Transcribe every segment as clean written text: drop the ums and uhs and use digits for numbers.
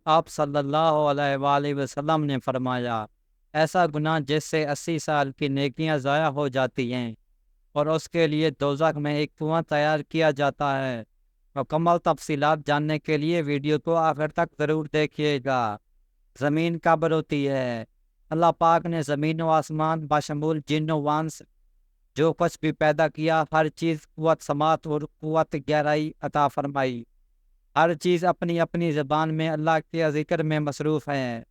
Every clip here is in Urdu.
آپ صلی اللہ علیہ وآلہ وسلم نے فرمایا، ایسا گناہ جس سے 80 سال کی نیکیاں ضائع ہو جاتی ہیں اور اس کے لیے دوزخ میں ایک کنواں تیار کیا جاتا ہے۔ مکمل تفصیلات جاننے کے لیے ویڈیو کو آخر تک ضرور دیکھیے گا۔ زمین کب روتی ہے؟ اللہ پاک نے زمین و آسمان بشمول جن و وانس جو کچھ بھی پیدا کیا، ہر چیز قوت سماعت اور قوت گہرائی عطا فرمائی۔ ہر چیز اپنی اپنی زبان میں اللہ کے ذکر میں مصروف ہے۔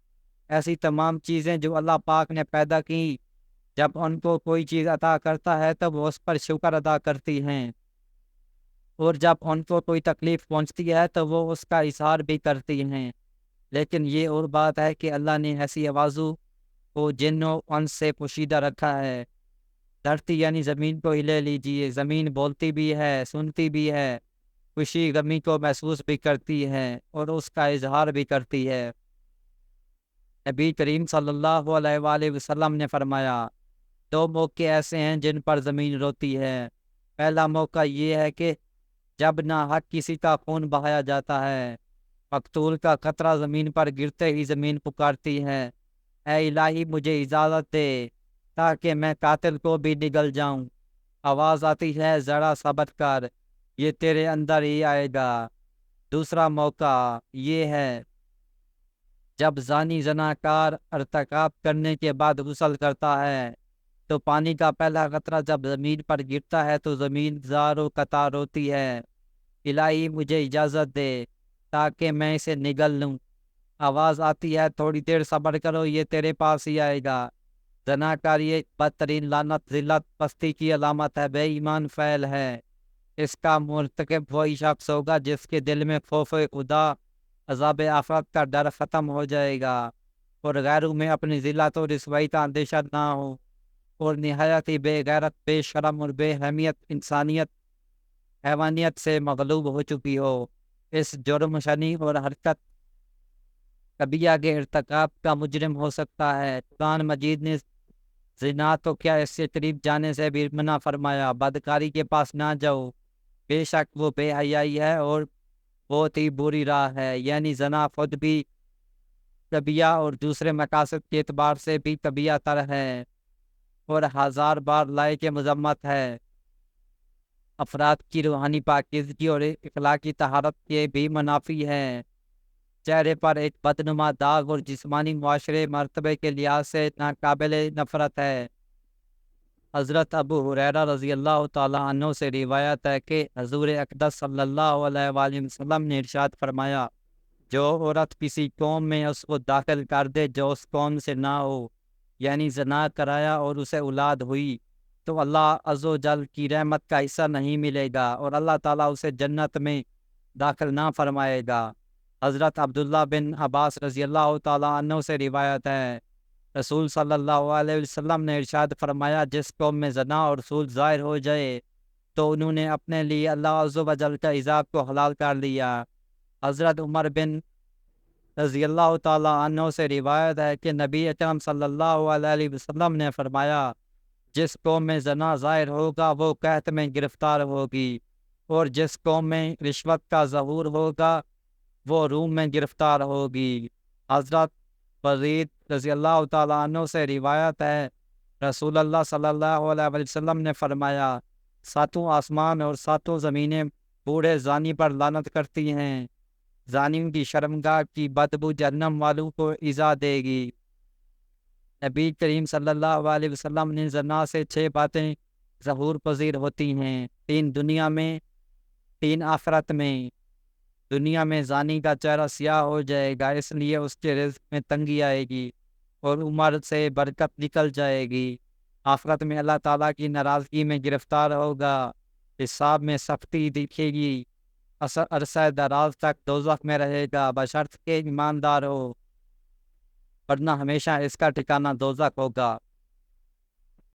ایسی تمام چیزیں جو اللہ پاک نے پیدا کی، جب ان کو کوئی چیز عطا کرتا ہے تو وہ اس پر شکر ادا کرتی ہیں، اور جب ان کو کوئی تکلیف پہنچتی ہے تو وہ اس کا اظہار بھی کرتی ہیں۔ لیکن یہ اور بات ہے کہ اللہ نے ایسی آوازوں کو جن و انس سے پوشیدہ رکھا ہے۔ دھرتی یعنی زمین کو ہی لے لیجیے، زمین بولتی بھی ہے، سنتی بھی ہے، خوشی غمی کو محسوس بھی کرتی ہے اور اس کا اظہار بھی کرتی ہے۔ نبی کریم صلی اللہ علیہ وآلہ وسلم نے فرمایا، دو موقع ایسے ہیں جن پر زمین روتی ہے۔ پہلا موقع یہ ہے کہ جب ناحق کسی کا خون بہایا جاتا ہے، مقتول کا قطرہ زمین پر گرتے ہی زمین پکارتی ہے، اے الہی مجھے اجازت دے تاکہ میں قاتل کو بھی نگل جاؤں۔ آواز آتی ہے، ذرا صبر کر، یہ تیرے اندر ہی آئے گا۔ دوسرا موقع یہ ہے جب زانی زناکار ارتکاب کرنے کے بعد غسل کرتا ہے تو پانی کا پہلا قطرہ جب زمین پر گرتا ہے تو زمین زار و قطار ہوتی ہے، الہی مجھے اجازت دے تاکہ میں اسے نگل لوں۔ آواز آتی ہے، تھوڑی دیر صبر کرو، یہ تیرے پاس ہی آئے گا۔ زناکاری ایک بدترین لعنت، ذلت، پستی کی علامت ہے، بے ایمان فعل ہے۔ اس کا مرتکب وہی شخص ہوگا جس کے دل میں خوف خدا، عذاب آخرت کا ڈر ختم ہو جائے گا اور غیروں میں اپنی ذلت اور رسوائی کا اندیشہ نہ ہو، اور نہایت ہی بے غیرت، بے شرم اور بے اہمیت انسانیت حیوانیت سے مغلوب ہو چکی ہو۔ اس جرم شنی اور حرکت کبیہ کے ارتکاب کا مجرم ہو سکتا ہے۔ قرآن مجید نے زنا تو کیا اس سے قریب جانے سے بھی منع فرمایا، بدکاری کے پاس نہ جاؤ، بے شک وہ بے حیائی ہے اور بہت ہی بری راہ ہے۔ یعنی زنا خود بھی کبیہ اور دوسرے مقاصد کے اعتبار سے بھی کبیہ تر ہے اور ہزار بار لائق مذمت ہے۔ افراد کی روحانی پاکیزگی اور اخلاقی طہارت کے بھی منافی ہیں۔ چہرے پر ایک بدنما داغ اور جسمانی معاشرے مرتبے کے لحاظ سے ناقابل نفرت ہے۔ حضرت ابو ہریرہ رضی اللہ تعالیٰ عنہ سے روایت ہے کہ حضور اقدس صلی اللہ علیہ وآلہ وسلم نے ارشاد فرمایا، جو عورت کسی قوم میں اس کو داخل کر دے جو اس قوم سے نہ ہو، یعنی زنا کرایا اور اسے اولاد ہوئی، تو اللہ عز و جل کی رحمت کا حصہ نہیں ملے گا اور اللہ تعالیٰ اسے جنت میں داخل نہ فرمائے گا۔ حضرت عبداللہ بن عباس رضی اللہ تعالیٰ عنہ سے روایت ہے، رسول صلی اللہ علیہ وسلم نے ارشاد فرمایا، جس قوم میں زنا اور سود ظاہر ہو جائے تو انہوں نے اپنے لیے اللہ عز و جل کا عذاب کو حلال کر لیا۔ حضرت عمر بن رضی اللہ تعالیٰ عنہ سے روایت ہے کہ نبی اکرم صلی اللہ علیہ وسلم نے فرمایا، جس قوم میں زنا ظاہر ہوگا وہ قحط میں گرفتار ہوگی، اور جس قوم میں رشوت کا ظہور ہوگا وہ روم میں گرفتار ہوگی۔ حضرت وزید رضی اللہ تعالیٰ عنہ سے روایت ہے، رسول اللہ صلی اللہ علیہ وسلم نے فرمایا، ساتوں آسمان اور ساتوں زمینیں بوڑھے زانی پر لعنت کرتی ہیں، زانیوں کی شرمگاہ کی بدبو جہنم والوں کو ایذا دے گی۔ نبی کریم صلی اللہ علیہ وسلم نے زنا سے 6 باتیں ظہور پذیر ہوتی ہیں، 3 دنیا میں، 3 آخرت میں۔ دنیا میں زانی کا چہرہ سیاہ ہو جائے گا، اس لیے اس کے رزق میں تنگی آئے گی اور عمر سے برکت نکل جائے گی۔ آخرت میں اللہ تعالیٰ کی ناراضگی میں گرفتار ہوگا، حساب میں سختی دکھے گی، عرصہ دراز تک دوزخ میں رہے گا، بشرط کہ ایماندار ہو، ورنہ ہمیشہ اس کا ٹھکانہ دوزخ ہوگا۔